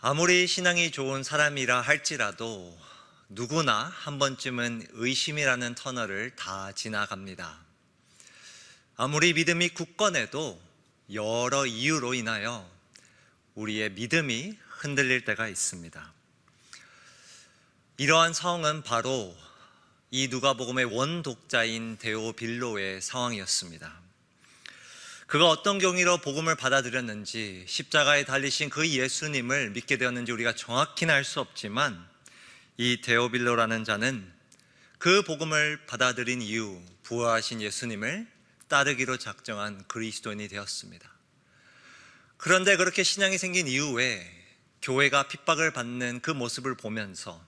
아무리 신앙이 좋은 사람이라 할지라도 누구나 한 번쯤은 의심이라는 터널을 다 지나갑니다. 아무리 믿음이 굳건해도 여러 이유로 인하여 우리의 믿음이 흔들릴 때가 있습니다. 이러한 상황은 바로 이 누가복음의 원독자인 데오빌로의 상황이었습니다. 그가 어떤 경위로 복음을 받아들였는지, 십자가에 달리신 그 예수님을 믿게 되었는지 우리가 정확히는 알 수 없지만, 이 데오빌로라는 자는 그 복음을 받아들인 이후 부활하신 예수님을 따르기로 작정한 그리스도인이 되었습니다. 그런데 그렇게 신앙이 생긴 이후에 교회가 핍박을 받는 그 모습을 보면서,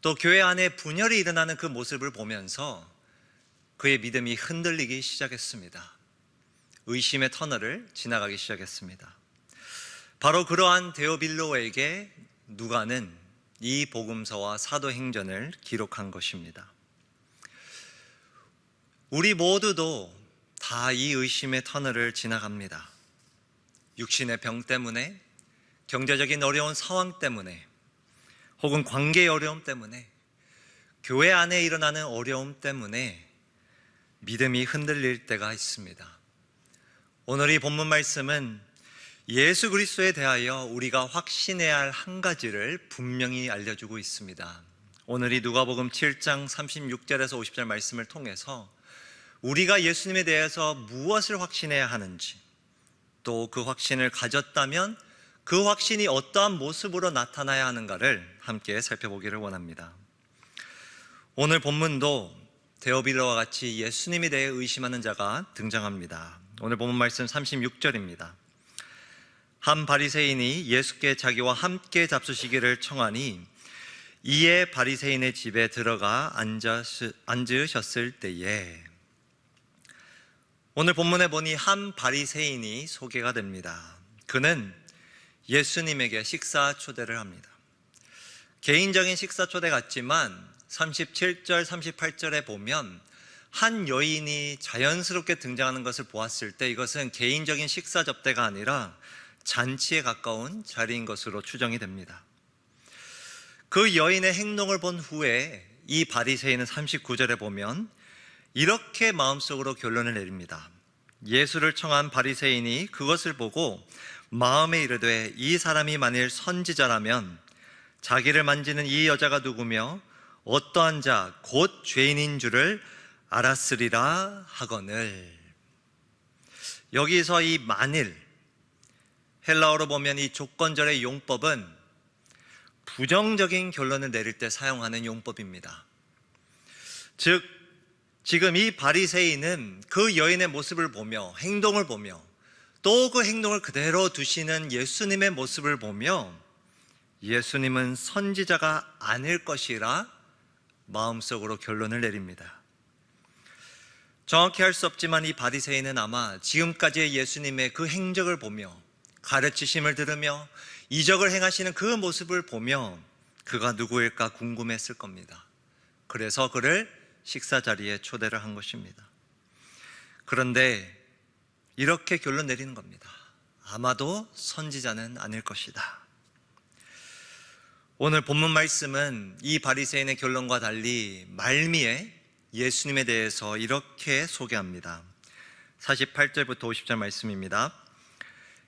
또 교회 안에 분열이 일어나는 그 모습을 보면서 그의 믿음이 흔들리기 시작했습니다. 의심의 터널을 지나가기 시작했습니다. 바로 그러한 데오빌로에게 누가는 이 복음서와 사도행전을 기록한 것입니다. 우리 모두도 다 이 의심의 터널을 지나갑니다. 육신의 병 때문에, 경제적인 어려운 상황 때문에, 혹은 관계의 어려움 때문에, 교회 안에 일어나는 어려움 때문에 믿음이 흔들릴 때가 있습니다. 오늘 이 본문 말씀은 예수 그리스도에 대하여 우리가 확신해야 할 한 가지를 분명히 알려주고 있습니다. 오늘 이 누가복음 7장 36절에서 50절 말씀을 통해서 우리가 예수님에 대해서 무엇을 확신해야 하는지, 또 그 확신을 가졌다면 그 확신이 어떠한 모습으로 나타나야 하는가를 함께 살펴보기를 원합니다. 오늘 본문도 데오빌로와 같이 예수님에 대해 의심하는 자가 등장합니다. 오늘 본문 말씀 36절입니다. 한 바리새인이 예수께 자기와 함께 잡수시기를 청하니 이에 바리새인의 집에 들어가 앉으셨을 때에, 오늘 본문에 보니 한 바리새인이 소개가 됩니다. 그는 예수님에게 식사 초대를 합니다. 개인적인 식사 초대 같지만 37절, 38절에 보면 한 여인이 자연스럽게 등장하는 것을 보았을 때 이것은 개인적인 식사 접대가 아니라 잔치에 가까운 자리인 것으로 추정이 됩니다. 그 여인의 행동을 본 후에 이 바리새인은 39절에 보면 이렇게 마음속으로 결론을 내립니다. 예수를 청한 바리새인이 그것을 보고 마음에 이르되 이 사람이 만일 선지자라면 자기를 만지는 이 여자가 누구며 어떠한 자 곧 죄인인 줄을 알았으리라 하거늘. 여기서 이 만일, 헬라어로 보면 이 조건절의 용법은 부정적인 결론을 내릴 때 사용하는 용법입니다. 즉, 지금 이 바리새인은 그 여인의 모습을 보며, 행동을 보며, 또 그 행동을 그대로 두시는 예수님의 모습을 보며 예수님은 선지자가 아닐 것이라 마음속으로 결론을 내립니다. 정확히 할 수 없지만 이 바리새인은 아마 지금까지의 예수님의 그 행적을 보며, 가르치심을 들으며 이적을 행하시는 그 모습을 보며 그가 누구일까 궁금했을 겁니다. 그래서 그를 식사 자리에 초대를 한 것입니다. 그런데 이렇게 결론 내리는 겁니다. 아마도 선지자는 아닐 것이다. 오늘 본문 말씀은 이 바리새인의 결론과 달리 말미에 예수님에 대해서 이렇게 소개합니다. 48절부터 50절 말씀입니다.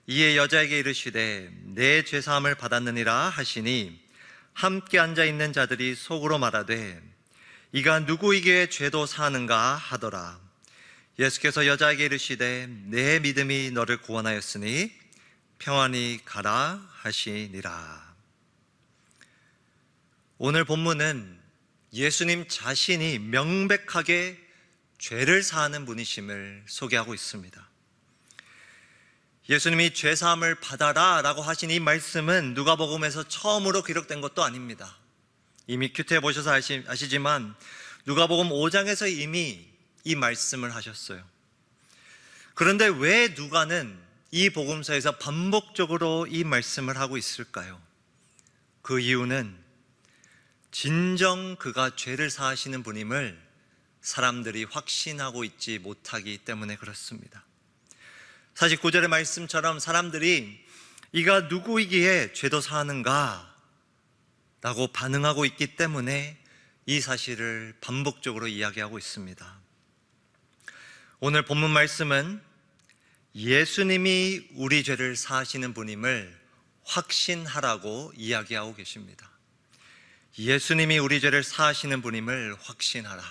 이에 여자에게 이르시되 내 죄사함을 받았느니라 하시니 함께 앉아있는 자들이 속으로 말하되 이가 누구에게 죄도 사하는가 하더라. 예수께서 여자에게 이르시되 내 믿음이 너를 구원하였으니 평안히 가라 하시니라. 오늘 본문은 예수님 자신이 명백하게 죄를 사하는 분이심을 소개하고 있습니다. 예수님이 죄사함을 받아라 라고 하신 이 말씀은 누가복음에서 처음으로 기록된 것도 아닙니다. 이미 큐티에 보셔서 아시지만 누가복음 5장에서 이미 이 말씀을 하셨어요. 그런데 왜 누가는 이 복음서에서 반복적으로 이 말씀을 하고 있을까요? 그 이유는 진정 그가 죄를 사하시는 분임을 사람들이 확신하고 있지 못하기 때문에 그렇습니다. 49절의 말씀처럼 사람들이 이가 누구이기에 죄도 사하는가? 라고 반응하고 있기 때문에 이 사실을 반복적으로 이야기하고 있습니다. 오늘 본문 말씀은 예수님이 우리 죄를 사하시는 분임을 확신하라고 이야기하고 계십니다. 예수님이 우리 죄를 사하시는 분임을 확신하라.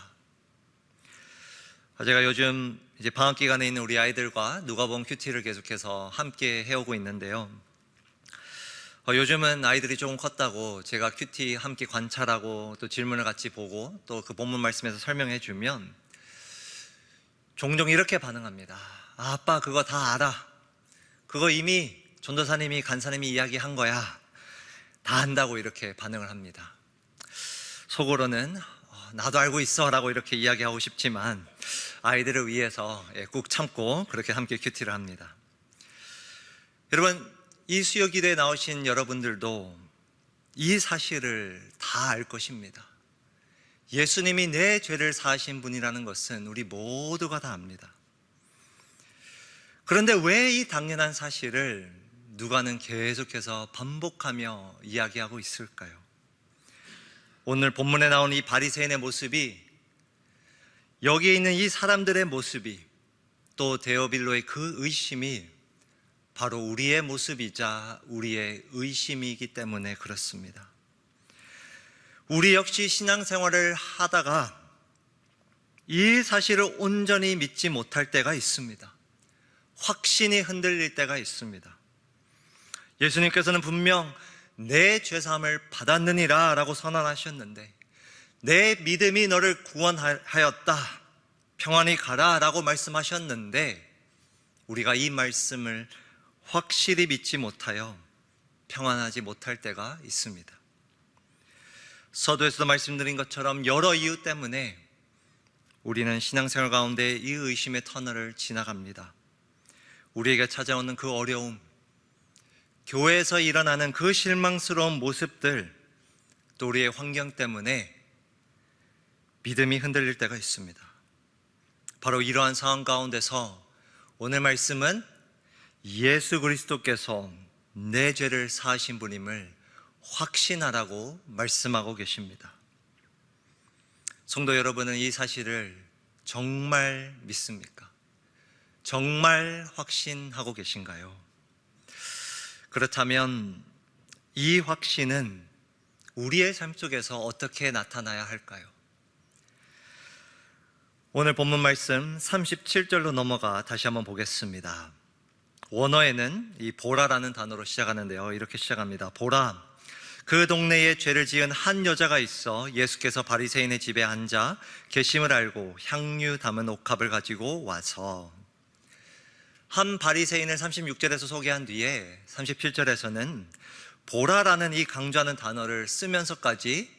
제가 요즘 이제 방학 기간에 있는 우리 아이들과 누가복음 큐티를 계속해서 함께 해오고 있는데요. 요즘은 아이들이 조금 컸다고 제가 큐티 함께 관찰하고 또 질문을 같이 보고 또 그 본문 말씀에서 설명해 주면 종종 이렇게 반응합니다. 아빠 그거 다 알아. 그거 이미 전도사님이 간사님이 이야기한 거야. 다 안다고 이렇게 반응을 합니다. 속으로는 나도 알고 있어 라고 이렇게 이야기하고 싶지만 아이들을 위해서 꾹 참고 그렇게 함께 큐티를 합니다. 여러분, 이 수요 기도에 나오신 여러분들도 이 사실을 다 알 것입니다. 예수님이 내 죄를 사하신 분이라는 것은 우리 모두가 다 압니다. 그런데 왜 이 당연한 사실을 누가는 계속해서 반복하며 이야기하고 있을까요? 오늘 본문에 나온 이 바리새인의 모습이, 여기에 있는 이 사람들의 모습이, 또 데오빌로의 그 의심이 바로 우리의 모습이자 우리의 의심이기 때문에 그렇습니다. 우리 역시 신앙생활을 하다가 이 사실을 온전히 믿지 못할 때가 있습니다. 확신이 흔들릴 때가 있습니다. 예수님께서는 분명 내 죄사함을 받았느니라 라고 선언하셨는데, 내 믿음이 너를 구원하였다, 평안히 가라 라고 말씀하셨는데, 우리가 이 말씀을 확실히 믿지 못하여 평안하지 못할 때가 있습니다. 서두에서도 말씀드린 것처럼 여러 이유 때문에 우리는 신앙생활 가운데 이 의심의 터널을 지나갑니다. 우리에게 찾아오는 그 어려움, 교회에서 일어나는 그 실망스러운 모습들, 또 우리의 환경 때문에 믿음이 흔들릴 때가 있습니다. 바로 이러한 상황 가운데서 오늘 말씀은 예수 그리스도께서 내 죄를 사하신 분임을 확신하라고 말씀하고 계십니다. 성도 여러분은 이 사실을 정말 믿습니까? 정말 확신하고 계신가요? 그렇다면 이 확신은 우리의 삶 속에서 어떻게 나타나야 할까요? 오늘 본문 말씀 37절로 넘어가 다시 한번 보겠습니다. 원어에는 이 보라라는 단어로 시작하는데요, 이렇게 시작합니다. 보라, 그 동네에 죄를 지은 한 여자가 있어 예수께서 바리새인의 집에 앉아 계심을 알고 향유 담은 옥합을 가지고 와서. 한 바리새인을 36절에서 소개한 뒤에 37절에서는 보라라는 이 강조하는 단어를 쓰면서까지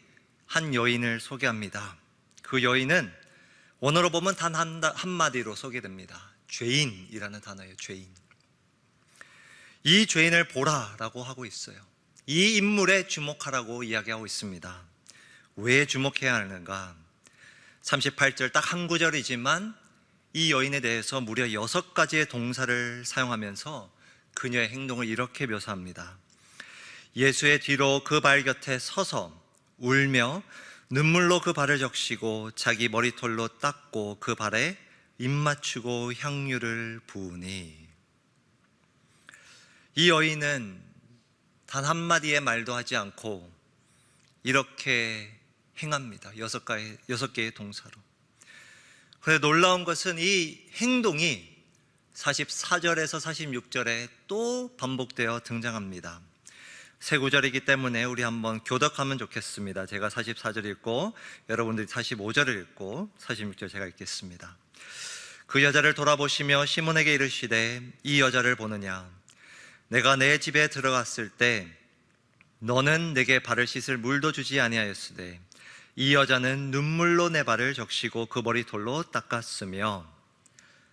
한 여인을 소개합니다. 그 여인은 원어로 보면 단 한마디로 소개됩니다. 죄인이라는 단어예요. 죄인. 이 죄인을 보라라고 하고 있어요. 이 인물에 주목하라고 이야기하고 있습니다. 왜 주목해야 하는가? 38절 딱 한 구절이지만 이 여인에 대해서 무려 6가지의 동사를 사용하면서 그녀의 행동을 이렇게 묘사합니다. 예수의 뒤로 그 발 곁에 서서 울며 눈물로 그 발을 적시고 자기 머리털로 닦고 그 발에 입 맞추고 향유를 부으니. 이 여인은 단 한마디의 말도 하지 않고 이렇게 행합니다. 6개의 동사로. 그런데 놀라운 것은 이 행동이 44절에서 46절에 또 반복되어 등장합니다. 세 구절이기 때문에 우리 한번 교독하면 좋겠습니다. 제가 44절 읽고 여러분들이 45절을 읽고 46절 제가 읽겠습니다. 그 여자를 돌아보시며 시몬에게 이르시되 이 여자를 보느냐? 내가 내 집에 들어갔을 때 너는 내게 발을 씻을 물도 주지 아니하였으되 이 여자는 눈물로 내 발을 적시고 그 머리털로 닦았으며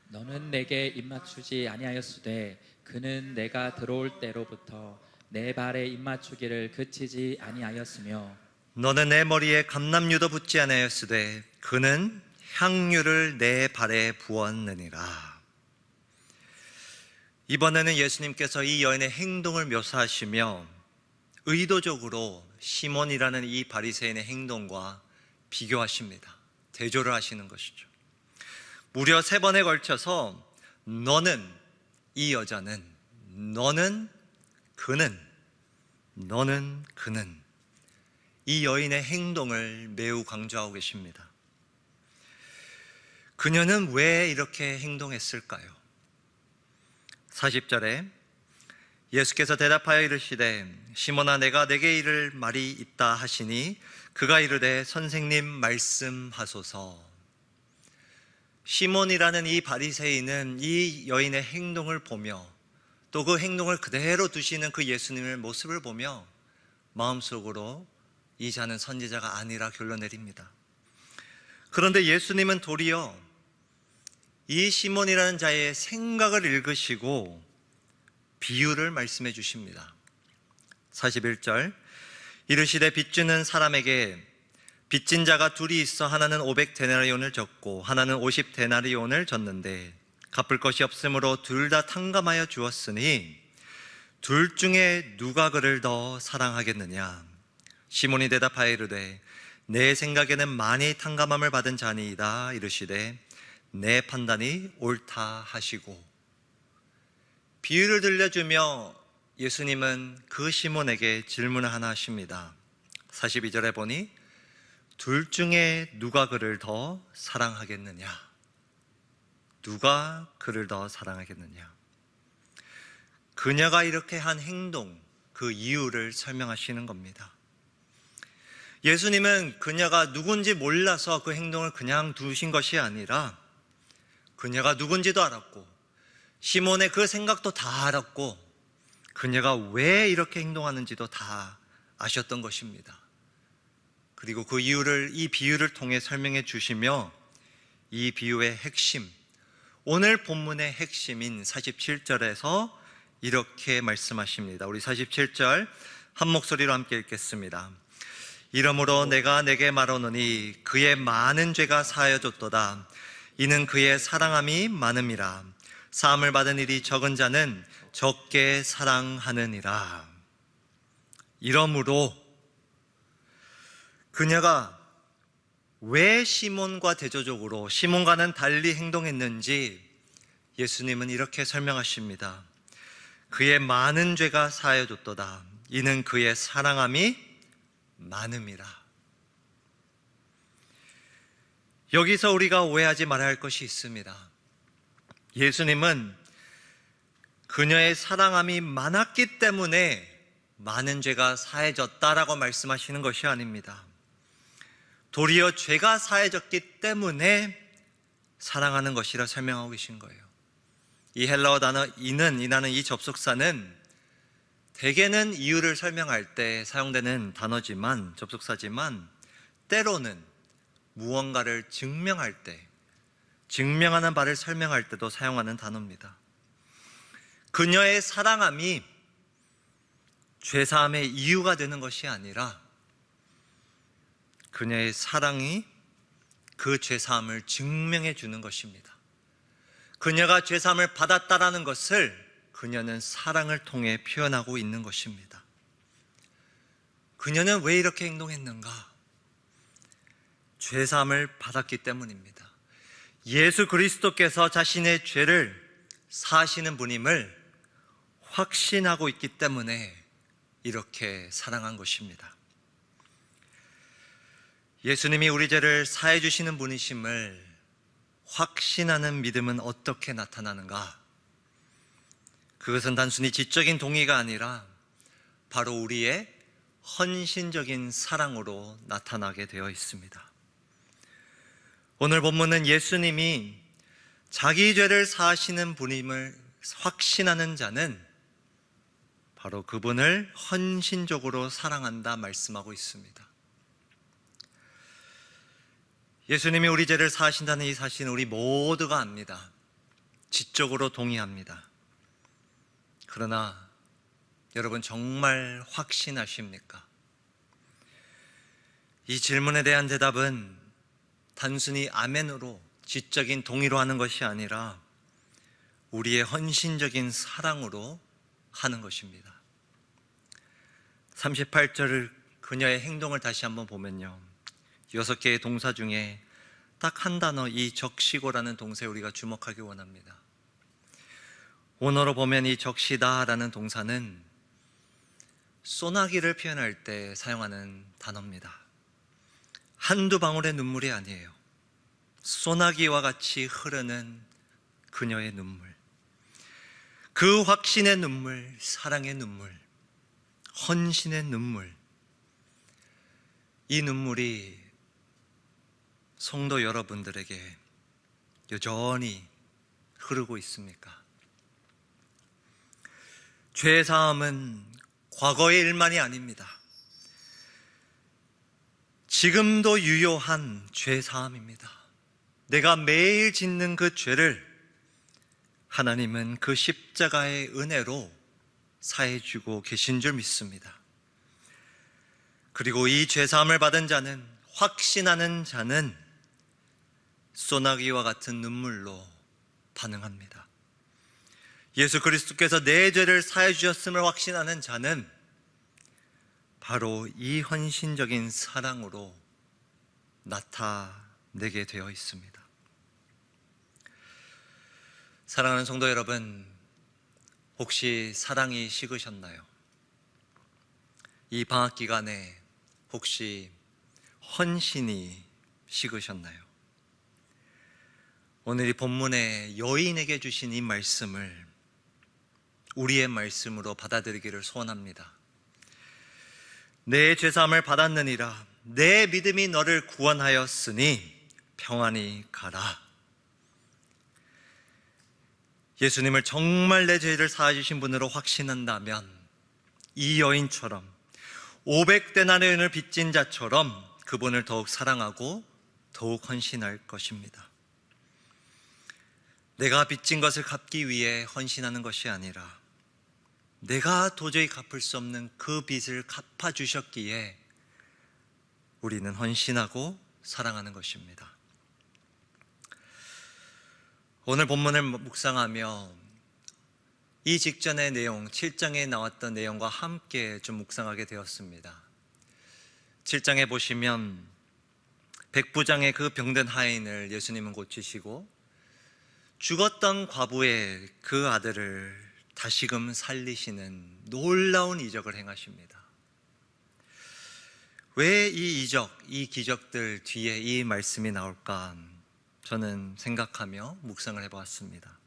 너는 내게 입맞추지 아니하였으되 그는 내가 들어올 때로부터 내 발에 입맞추기를 그치지 아니하였으며 너는 내 머리에 감람유도 붓지 아니하였으되 그는 향유를 내 발에 부었느니라. 이번에는 예수님께서 이 여인의 행동을 묘사하시며 의도적으로 시몬이라는 이 바리새인의 행동과 비교하십니다. 대조를 하시는 것이죠. 무려 3번에 걸쳐서 너는, 이 여자는, 너는, 그는, 너는, 그는, 이 여인의 행동을 매우 강조하고 계십니다. 그녀는 왜 이렇게 행동했을까요? 40절에 예수께서 대답하여 이르시되 시몬아 내가 내게 이를 말이 있다 하시니 그가 이르되 선생님 말씀하소서. 시몬이라는 이 바리새인은 이 여인의 행동을 보며 또 그 행동을 그대로 두시는 그 예수님의 모습을 보며 마음속으로 이 자는 선지자가 아니라 결론 내립니다. 그런데 예수님은 도리어 이 시몬이라는 자의 생각을 읽으시고 비유를 말씀해 주십니다. 41절 이르시되 빚주는 사람에게 빚진 자가 둘이 있어 하나는 500데나리온을 졌고 하나는 50데나리온을 졌는데 갚을 것이 없으므로 둘 다 탕감하여 주었으니 둘 중에 누가 그를 더 사랑하겠느냐. 시몬이 대답하여 이르되 내 생각에는 많이 탕감함을 받은 자니이다. 이르시되 내 판단이 옳다 하시고. 비유를 들려주며 예수님은 그 시몬에게 질문을 하나 하십니다. 42절에 보니 둘 중에 누가 그를 더 사랑하겠느냐. 누가 그를 더 사랑하겠느냐. 그녀가 이렇게 한 행동, 그 이유를 설명하시는 겁니다. 예수님은 그녀가 누군지 몰라서 그 행동을 그냥 두신 것이 아니라 그녀가 누군지도 알았고 시몬의 그 생각도 다 알았고 그녀가 왜 이렇게 행동하는지도 다 아셨던 것입니다. 그리고 그 이유를 이 비유를 통해 설명해 주시며 이 비유의 핵심, 오늘 본문의 핵심인 47절에서 이렇게 말씀하십니다. 우리 47절 한 목소리로 함께 읽겠습니다. 이러므로 내가 내게 말하노니 그의 많은 죄가 사하여졌도다. 이는 그의 사랑함이 많음이라. 사함을 받은 일이 적은 자는 적게 사랑하느니라. 이러므로 그녀가 왜 시몬과 대조적으로 시몬과는 달리 행동했는지 예수님은 이렇게 설명하십니다. 그의 많은 죄가 사하여졌도다. 이는 그의 사랑함이 많음이라. 여기서 우리가 오해하지 말아야 할 것이 있습니다. 예수님은 그녀의 사랑함이 많았기 때문에 많은 죄가 사해졌다라고 말씀하시는 것이 아닙니다. 도리어 죄가 사해졌기 때문에 사랑하는 것이라 설명하고 계신 거예요. 이 헬라어 단어 이나는 이 접속사는 대개는 이유를 설명할 때 사용되는 단어지만, 접속사지만 때로는 무언가를 증명할 때, 증명하는 바를 설명할 때도 사용하는 단어입니다. 그녀의 사랑함이 죄사함의 이유가 되는 것이 아니라 그녀의 사랑이 그 죄사함을 증명해 주는 것입니다. 그녀가 죄사함을 받았다라는 것을 그녀는 사랑을 통해 표현하고 있는 것입니다. 그녀는 왜 이렇게 행동했는가? 죄사함을 받았기 때문입니다. 예수 그리스도께서 자신의 죄를 사하시는 분임을 확신하고 있기 때문에 이렇게 사랑한 것입니다. 예수님이 우리 죄를 사해 주시는 분이심을 확신하는 믿음은 어떻게 나타나는가? 그것은 단순히 지적인 동의가 아니라 바로 우리의 헌신적인 사랑으로 나타나게 되어 있습니다. 오늘 본문은 예수님이 자기 죄를 사하시는 분임을 확신하는 자는 바로 그분을 헌신적으로 사랑한다 말씀하고 있습니다. 예수님이 우리 죄를 사하신다는 이 사실은 우리 모두가 압니다. 지적으로 동의합니다. 그러나 여러분 정말 확신하십니까? 이 질문에 대한 대답은 단순히 아멘으로 지적인 동의로 하는 것이 아니라 우리의 헌신적인 사랑으로 하는 것입니다. 38절을 그녀의 행동을 다시 한번 보면요, 6개의 동사 중에 딱 한 단어, 이 적시고라는 동사에 우리가 주목하기 원합니다. 원어로 보면 이 적시다라는 동사는 소나기를 표현할 때 사용하는 단어입니다. 한두 방울의 눈물이 아니에요. 소나기와 같이 흐르는 그녀의 눈물, 그 확신의 눈물, 사랑의 눈물, 헌신의 눈물, 이 눈물이 성도 여러분들에게 여전히 흐르고 있습니까? 죄 사함은 과거의 일만이 아닙니다. 지금도 유효한 죄 사함입니다. 내가 매일 짓는 그 죄를 하나님은 그 십자가의 은혜로 사해주고 계신 줄 믿습니다. 그리고 이 죄 사함을 받은 자는, 확신하는 자는 소나기와 같은 눈물로 반응합니다. 예수 그리스도께서 내 죄를 사해 주셨음을 확신하는 자는 바로 이 헌신적인 사랑으로 나타내게 되어 있습니다. 사랑하는 성도 여러분, 혹시 사랑이 식으셨나요? 이 방학 기간에 혹시 헌신이 식으셨나요? 오늘 이 본문에 여인에게 주신 이 말씀을 우리의 말씀으로 받아들이기를 소원합니다. 내 죄사함을 받았느니라, 내 믿음이 너를 구원하였으니 평안히 가라. 예수님을 정말 내 죄를 사하주신 분으로 확신한다면 이 여인처럼 500데나리온을 빚진 자처럼 그분을 더욱 사랑하고 더욱 헌신할 것입니다. 내가 빚진 것을 갚기 위해 헌신하는 것이 아니라 내가 도저히 갚을 수 없는 그 빚을 갚아주셨기에 우리는 헌신하고 사랑하는 것입니다. 오늘 본문을 묵상하며 이 직전의 내용, 7장에 나왔던 내용과 함께 좀 묵상하게 되었습니다. 7장에 보시면 백부장의 그 병든 하인을 예수님은 고치시고 죽었던 과부의 그 아들을 다시금 살리시는 놀라운 이적을 행하십니다. 왜 이 이적, 이 기적들 뒤에 이 말씀이 나올까 저는 생각하며 묵상을 해보았습니다.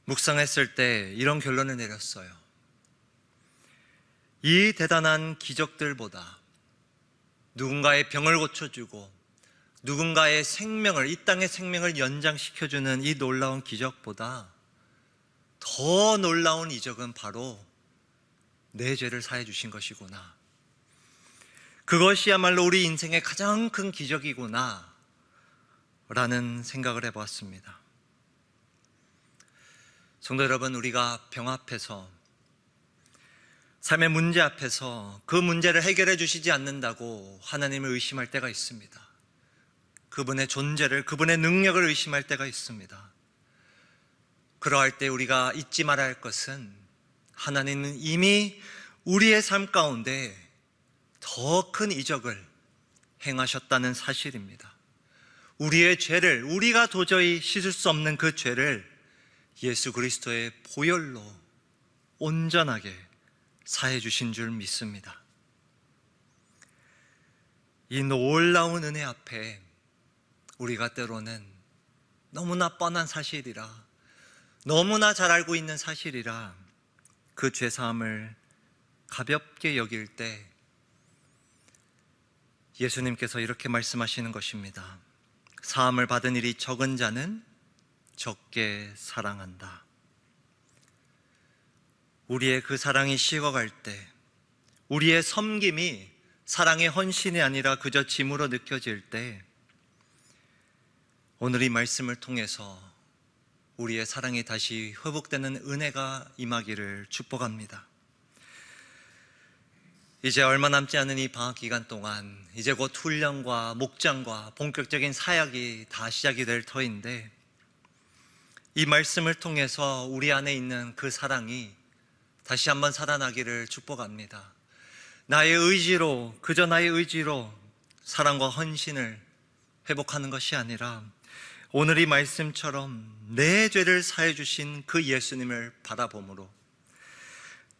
묵상했을 때 이런 결론을 내렸어요. 이 대단한 기적들보다 누군가의 병을 고쳐주고 누군가의 생명을, 이 땅의 생명을 연장시켜주는 이 놀라운 기적보다 더 놀라운 이적은 바로 내 죄를 사해 주신 것이구나, 그것이야말로 우리 인생의 가장 큰 기적이구나 라는 생각을 해보았습니다. 성도 여러분, 우리가 병 앞에서, 삶의 문제 앞에서 그 문제를 해결해 주시지 않는다고 하나님을 의심할 때가 있습니다. 그분의 존재를, 그분의 능력을 의심할 때가 있습니다. 그러할 때 우리가 잊지 말아야 할 것은 하나님은 이미 우리의 삶 가운데 더 큰 이적을 행하셨다는 사실입니다. 우리의 죄를, 우리가 도저히 씻을 수 없는 그 죄를 예수 그리스도의 보혈로 온전하게 사해 주신 줄 믿습니다. 이 놀라운 은혜 앞에 우리가 때로는 너무나 뻔한 사실이라, 너무나 잘 알고 있는 사실이라 그 죄사함을 가볍게 여길 때 예수님께서 이렇게 말씀하시는 것입니다. 사함을 받은 일이 적은 자는 적게 사랑한다. 우리의 그 사랑이 식어갈 때, 우리의 섬김이 사랑의 헌신이 아니라 그저 짐으로 느껴질 때, 오늘 이 말씀을 통해서 우리의 사랑이 다시 회복되는 은혜가 임하기를 축복합니다. 이제 얼마 남지 않은 이 방학 기간 동안 이제 곧 훈련과 목장과 본격적인 사역이 다 시작이 될 터인데, 이 말씀을 통해서 우리 안에 있는 그 사랑이 다시 한번 살아나기를 축복합니다. 나의 의지로, 그저 나의 의지로 사랑과 헌신을 회복하는 것이 아니라 오늘 이 말씀처럼 내 죄를 사해 주신 그 예수님을 바라봄으로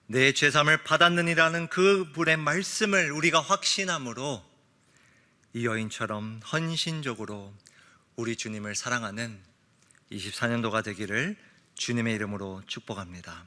내 죄삼을 받았느니라는 그 분의 말씀을 우리가 확신함으로 이 여인처럼 헌신적으로 우리 주님을 사랑하는 24년도가 되기를 주님의 이름으로 축복합니다.